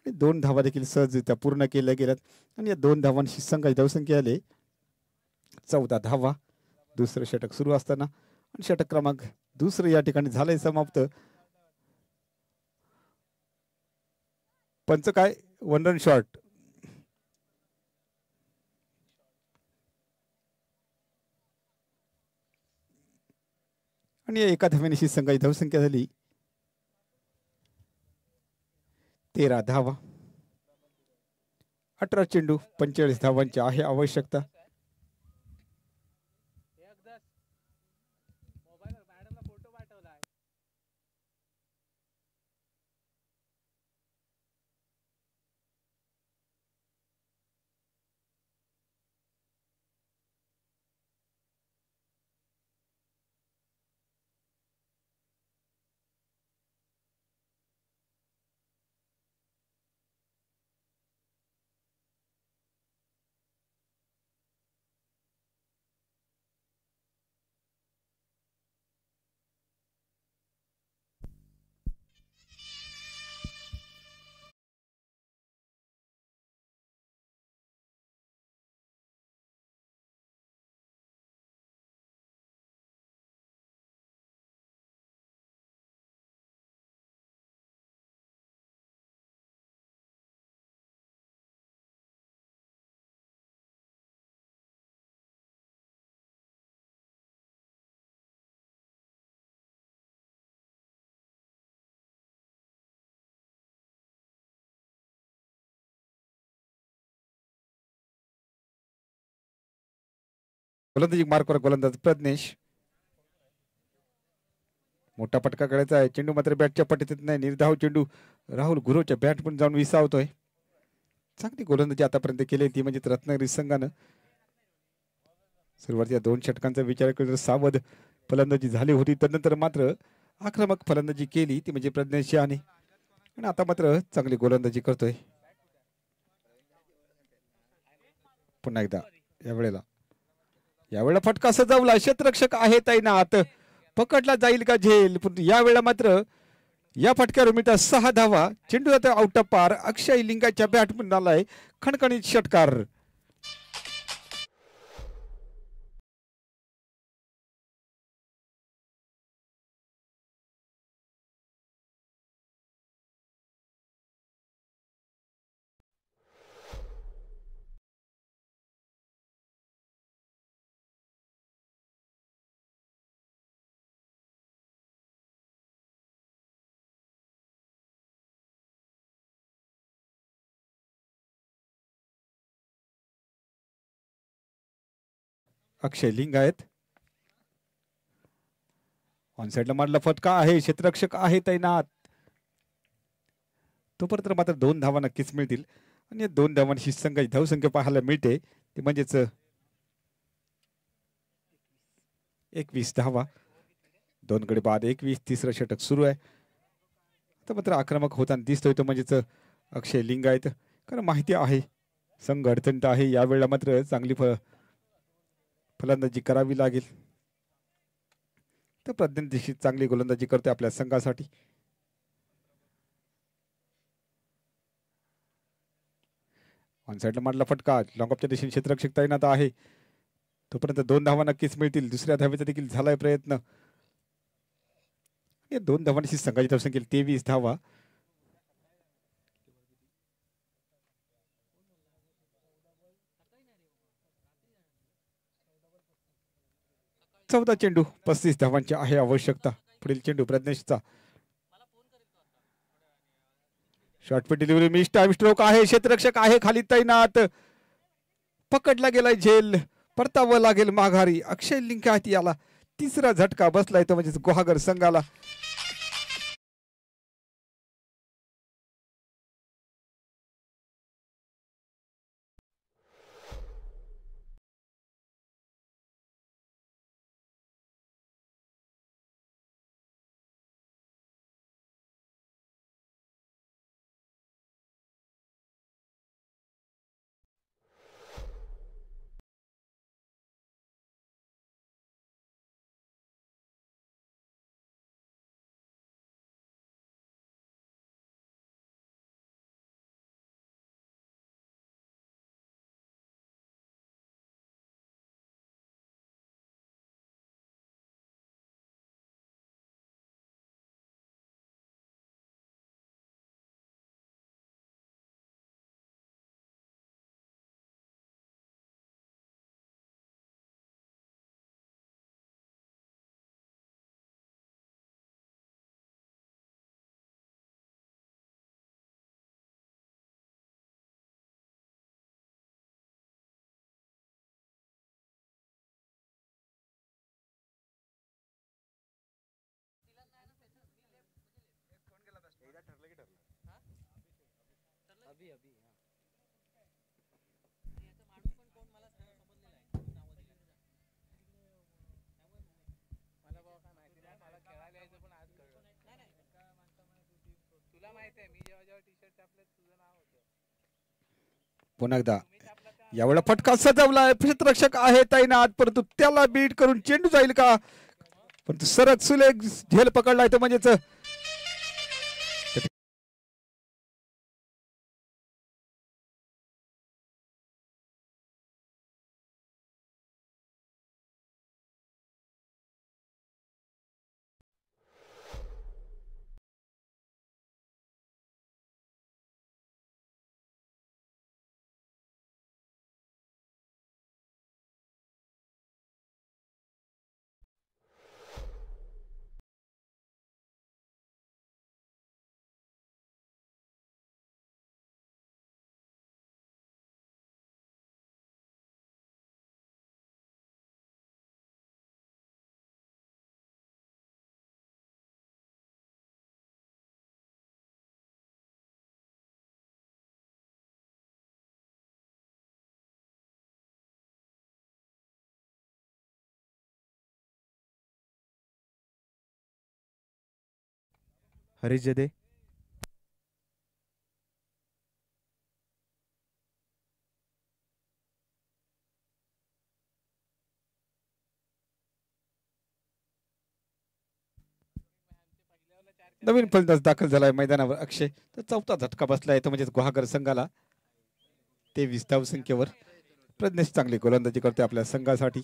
2 धावा देखील सहजरित्या पूर्ण केल्या गेल्यात आणि या 2 धावांची संघाची धावसंख्या आली 14 धावा. दुसरं षटक सुरू असताना आणि षटक क्रमांक दुसरं या ठिकाणी झालंय समाप्त. पंच काय 1 रन शॉर्ट. आणि एका धाव्याने संघाची धावसंख्या झाली 13 धावा. 18 चेंडू 45 धावांची आहे आवश्यकता. गोलंदाजी मार्कवर गोलंदाज प्रज्ञेश. मोठा फटका करायचा आहे. चेंडू मात्र बॅटच्या पट्टीत येत नाही. निर्धाव चेंडू राहुल गुरुच्या बॅट पण जाऊन विसावतोय. चांगली गोलंदाजी आतापर्यंत केली ती म्हणजे रत्नागिरी संघानं. सुरुवातीच्या 2 षटकांचा विचार केला सावध फलंदाजी झाली होती. त्यानंतर मात्र आक्रमक फलंदाजी केली ती म्हणजे प्रज्ञेश आणि आता मात्र चांगली गोलंदाजी करतोय. पुन्हा एकदा यावेळेला फटका सजवला. क्षेत्ररक्षक आहे तैनात. पकडला जाईल का झेल. यावेळेला मात्र या फटक्यावर मिळतात 6 धावा. चेंडू आता आउट ऑफ पार. अक्षय लिंगाच्या बॅट म्हणून आलाय खणखणीत षटकार. अक्षय लिंग आहेत. ऑन साइडला मारला फटका आहे. क्षेत्ररक्षक आहे तैनात. तोपर्यंत मात्र 2 धावा नक्कीच मिळतील आणि या 2 धावांची संघाची धावसंख्या पाहायला मिळते ते म्हणजेच 21 धावा. 2 गडी बाद 21. तिसरं षटक सुरू आहे. आता मात्र आक्रमक होताना दिसतोय तो म्हणजेच अक्षय लिंग आहेत. कारण माहिती आहे संघ अडचणीत आहे. यावेळेला मात्र चांगली फलंदाजी करावी लागेल. तर प्रज्ञेश चांगली गोलंदाजी करते आपल्या संघासाठी. ऑन साइडला मारला फटका. लॉंग ऑफच्या दिशेने क्षेत्ररक्षक तैनात आहे. तोपर्यंत 2 धावा नक्कीच मिळतील. दुसऱ्या धावेचा देखील झालाय प्रयत्न. 2 धावांची संघाची धावसंख्या 23 धावा. 14 चेंडू 35 धावांची आहे आवश्यकता. पुढील चेंडू प्रज्ञेशचा. शॉर्टपिट डिलिव्हरी मिस. टाइम स्ट्रोक आहे. क्षेत्ररक्षक आहे खाली तैनात. पकडला गेलाय झेल. परतावं लागेल माघारी. अक्षय लिंग याला तिसरा झटका बसलाय तो म्हणजे गुहागर संघाला. पुन्हा एकदा यावेळेला फटका सजवलाय, क्षेत्ररक्षक आहे तैनात, परंतु त्याला बीट करून चेंडू जाईल का, परंतु सरक सुलेख झेल पकडलाय तर म्हणजेच हरीश जदे. नवीन फलंदाज दाखल झालाय मैदानावर अक्षय. तर चौथा झटका बसलाय तो म्हणजेच गुहागर संघाला 23 धावसंख्येवर. प्रज्ञेश चांगली गोलंदाजी करते आपल्या संघासाठी.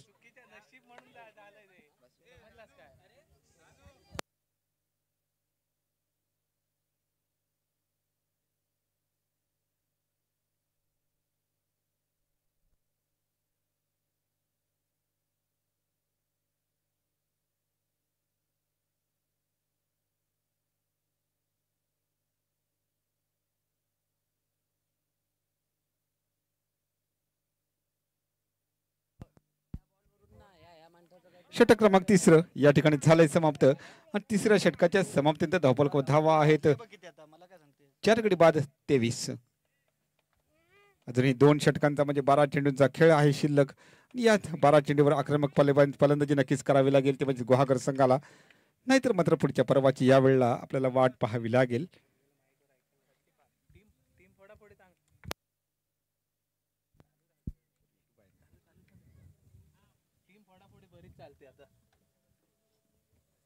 षटक क्रमांक 3 या ठिकाणी झालंय समाप्त. आणि तिसऱ्या षटकाच्या समाप्तीनंतर धावफलक धावा आहेत 4 गडी बाद 23. अजूनही 2 षटकांचा म्हणजे 12 चेंडूंचा खेळ आहे शिल्लक. यात 12 चेंडूवर आक्रमक फलंदाजी नक्कीच करावी लागेल ते म्हणजे गुहागर संघाला. नाहीतर मात्र पुढच्या पर्वाची या वेळेला आपल्याला वाट पाहावी लागेल.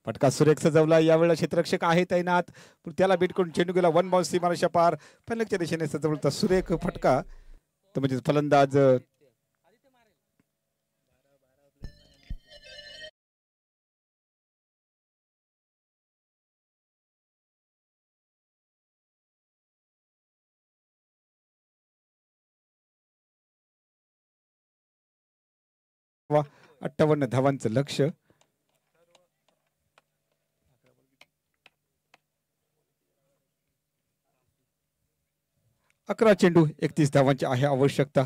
फटका सुरेख सजवला. यावेळेला क्षेत्ररक्षक आहे तैनात, त्याला बीट करून चेंडू गेला 1 बाउन्स सीमारेषा पार. फलकच्या दिशेने सजवला सुरेख फटका तर म्हणजे फलंदाज वा 58 धावांचं लक्ष. अकरा चेंडू 31 धावांची आहे आवश्यकता.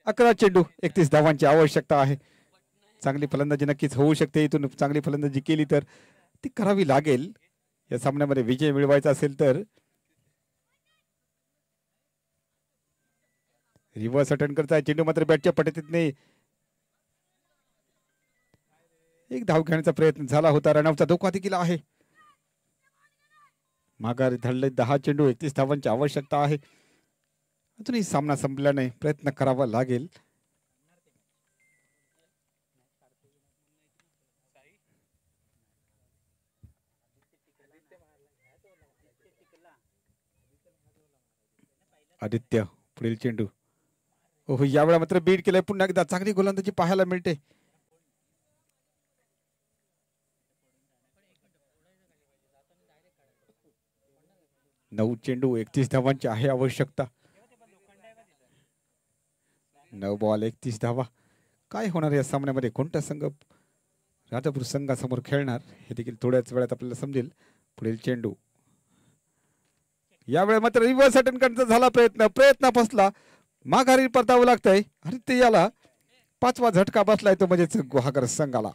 अकरा चेंडू 31 धावांची आवश्यकता आहे. चांगली फलंदाजी नक्कीच होऊ शकते. इथून चांगली फलंदाजी केली तर ती करावी लागेल. या सामन्यामध्ये विजय मिळवायचा असेल तर. रिव्हर्स अटेंड करताय चेंडू मात्र बॅटच्या पट्टीत नाही. एक धाव घेण्याचा प्रयत्न झाला होता. रनआउटचा धोका देखील आहे. माघारी धडले 10 चेंडू 31 धावांची आवश्यकता आहे. अजूनही सामना संपल्याने प्रयत्न करावा लागेल. आदित्य पुढील चेंडू. हो यावेळा मात्र बीट केलाय. पुन्हा एकदा चांगली गोलंदाजी पाहायला मिळते. 9 चेंडू 31 धावांची आहे आवश्यकता. 9 बॉल 31 धावा. काय होणार या सामन्यामध्ये, कोणता संघ राजापूर संघासमोर खेळणार हे देखील थोड्याच वेळात आपल्याला समजेल. पुढील चेंडू यावेळी मात्र रिव्हर्स अटेम्प्ट झाला, प्रयत्न फसला, माघारी परतावं लागतंय आणि ते याला 5वा झटका बसलाय तो म्हणजेच गुहागर संघाला.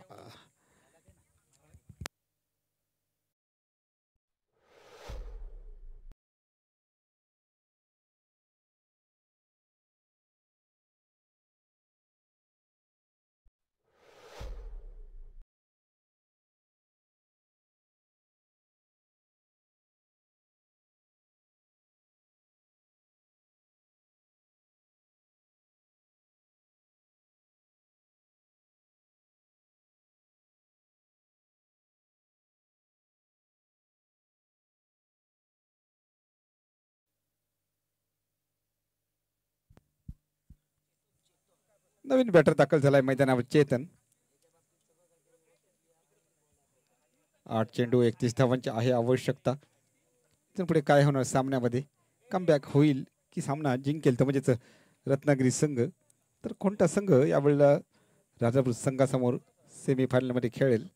नवीन बॅटर दाखल झालाय मैदानावर चेतन. 8 चेंडू 31 धावांची आहे आवश्यकता. इथून पुढे काय होणार सामन्यामध्ये, कमबॅक होईल की सामना जिंकेल तर म्हणजेच रत्नागिरी संघ, तर कोणता संघ यावेळेला राजापूर संघासमोर सेमीफायनलमध्ये खेळेल.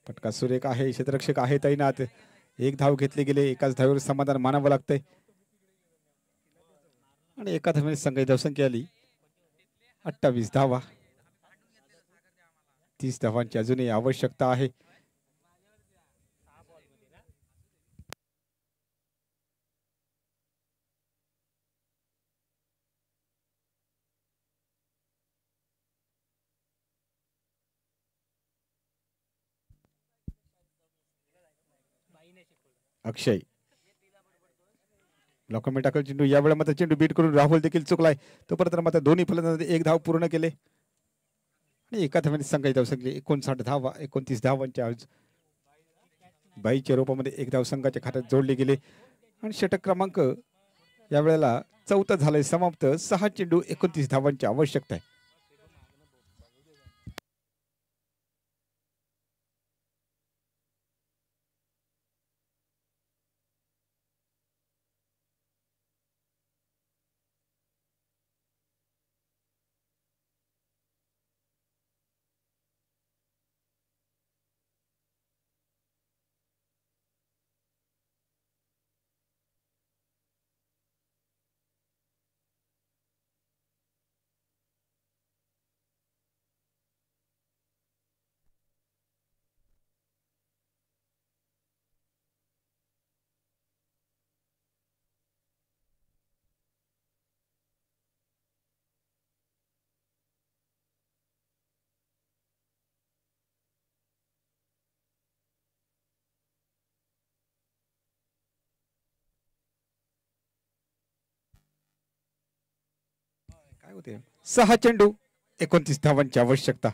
फटका सुरेख आहे, क्षेत्ररक्षक आहे तैनात. 1 धाव घेतले गेले, एकाच धावेवर समाधान मानावं लागतंय आणि एका धावेने संघाची धावसंख्या आली 28 धावा. 30 धावांची अजूनही आवश्यकता आहे. अक्षय ब्लॉकमध्ये टाकल चेंडू, यावेळेला मात्र चेंडू बीट करून राहुल देखील चुकलाय. तोपर्यंत मात्र दोन्ही फलंदाजांनी 1 धाव पूर्ण केले आणि एका धावाने संघाची धावसंख्या 59 धावा. 29 धावांच्या 22च्या रूपामध्ये 1 धाव संघाच्या खात्यात जोडले गेले आणि षटक क्रमांक यावेळेला 4था झालंय समाप्त. 6 चेंडू 29 धावांची आवश्यकता आहे. काय होते 6 चेंडू 29 धावांची आवश्यकता.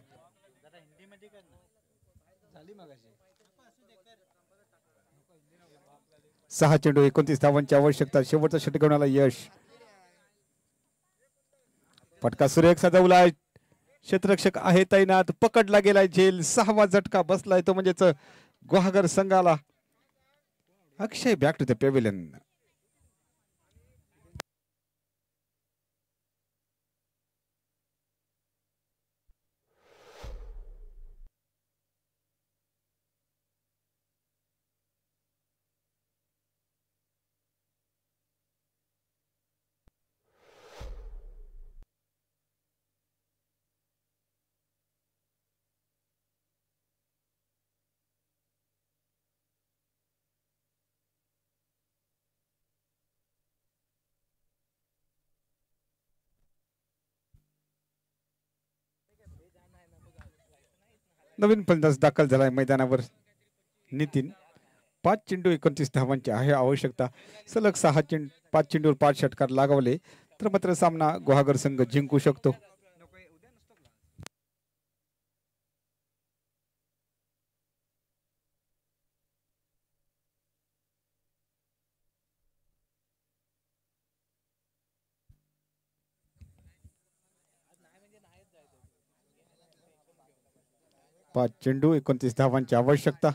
सहा चेंडू 29 धावांची आवश्यकता. शेवटचा षटकावण्याला यश. फटका सुरेख सजवलाय, क्षेत्ररक्षक आहे तैनात, पकडला गेलाय झेल. 6वा झटका बसलाय तो म्हणजेच गुहागर संघाला. Akshay back to the pavilion. नवीन फलंदाज दाखल झालाय मैदानावर नितीन. 5 चेंडू 29 धावांची आहे आवश्यकता. सलग 5 चेंडूवर 5 षटकार लागवले तर मात्र सामना गुहागर संघ जिंकू शकतो. पाच चेंडू 29 धावांची आवश्यकता.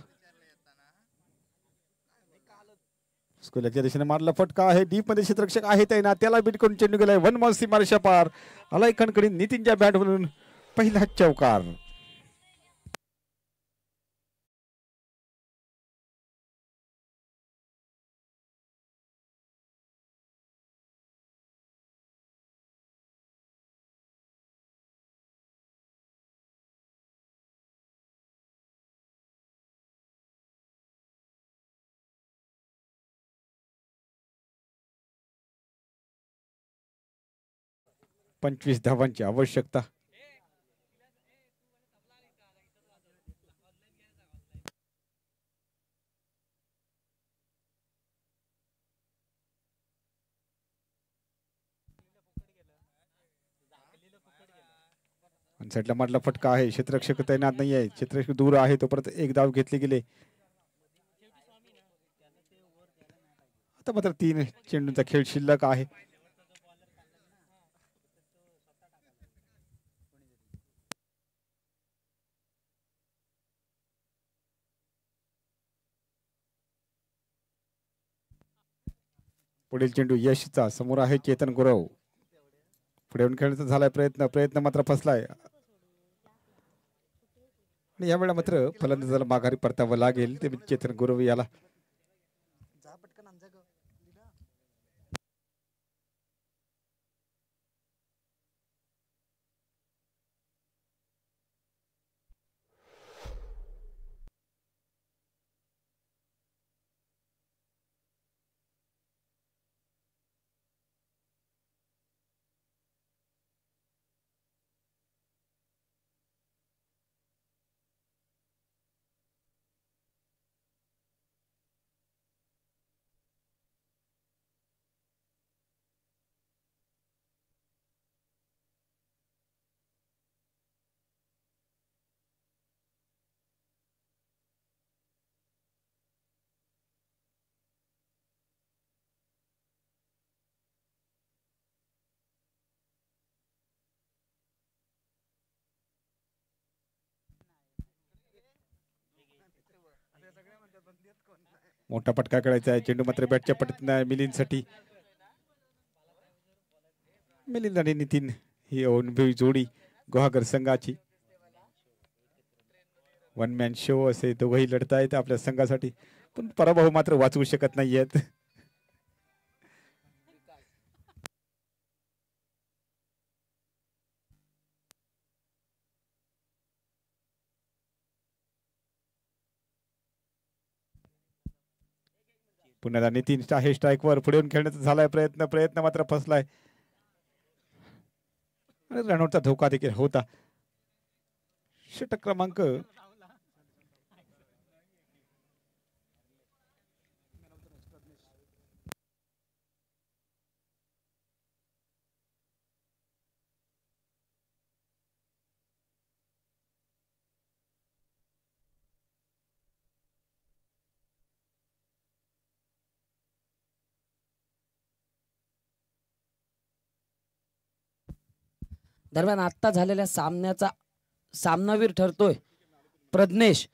स्कूलच्या दिशेने मारला फटका आहे. डीप मध्ये क्षेत्ररक्षक आहे त्याला त्याला बीट करून चेंडू गेलाय. वन मॉल सीमारेषा पार. आलाय खणखणीत नितीनच्या बॅट म्हणून पहिला चौकार. पंचवीस धावांची आवश्यकता. साईडला मारला फटका आहे. क्षेत्ररक्षक तैनात नाही आहे. क्षेत्ररक्षक दूर आहे. तो परत एक धाव घेतली गेले. आता मात्र 3 चेंडूंचा खेळ शिल्लक आहे. पुढील चेंडू यशचा. समोर आहे चेतन गुरव. पुढे येऊन खेळण्याचा झालाय प्रयत्न मात्र फसलाय. आणि यावेळेला मात्र फलंदाजाला माघारी परतावं लागेल. ते चेतन गुरव याला. मोठा पटका खेळायचा आहे. चेंडू मात्र बॅटच्या पट्टीत मिलिंदसाठी. मिलिंद आणि नितीन ही अनुभवी जोडी गुहागर संघाची. वन मॅन शो असे दोघंही लढत आहेत आपल्या संघासाठी. पण पराभव मात्र वाचवू शकत नाहीयेत. पुन्हा नितीन आहे स्ट्राईकवर. पुढे येऊन खेळण्याचा झालाय प्रयत्न मात्र फसलाय. रनआउटचा धोका देखील होता. षटक क्रमांक दरम्यान आत्ता झालेल्या सामन्याचा सामनावीर ठरतोय प्रज्ञेश